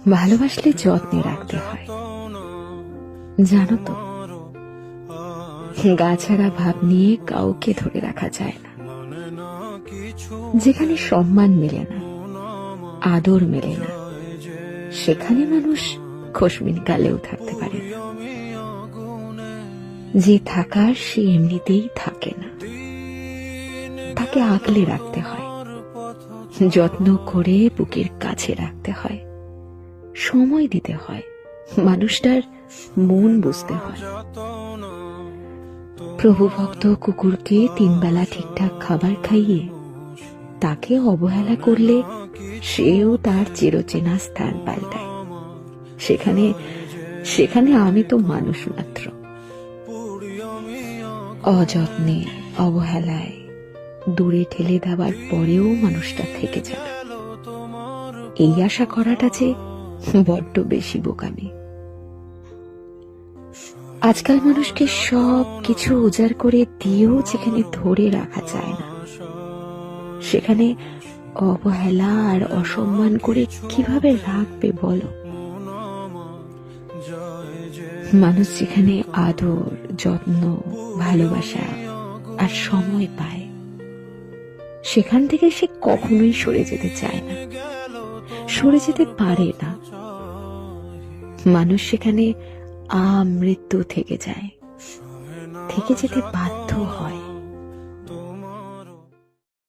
ভালোবাসলে যত্নে রাখতে হয়, জানো তো। গা ছাড়া ভাব নিয়ে কাউকে ধরে রাখা যায় না। যেখানে সম্মান মেলে না, আদর মেলে না, সেখানে মানুষ খোশমিন কালেও থাকতে পারে না। যে থাকার সে এমনিতেই থাকে না, তাকে আগলে রাখতে হয়, যত্ন করে বুকের কাছে রাখতে হয়, সময় দিতে হয়, মানুষটার মন বুঝতে হয়। প্রভু ভক্ত কুকুরকে 3 বেলা ঠিকঠাক খাবার খাইয়ে তাকে অবহেলা করলে সেও তার চিরচেনা স্থান পাল্টায়। সেখানে সেখানে আমি তো মানুষ মাত্র। অযত্নে, অবহেলায় দূরে ঠেলে দেওয়ার পরেও মানুষটা থেকে যাবে, এই আশা করাটা যে বড্ড বেশি বোকামি। আজকাল মানুষকে সব কিছু উজাড় করে দিয়েও যেখানে ধরে রাখা যায় না, সেখানে অবহেলা আর অসম্মান করে কিভাবে রাখবে বলো? মানুষ যেখানে আদর, যত্ন, ভালোবাসা আর সময় পায়, সেখান থেকে সে কখনোই সরে যেতে চায় না, সরে যেতে পারে না। মানুষ সেখানে আমৃত্যু থেকে যায়, থেকে যেতে বাধ্য হয়।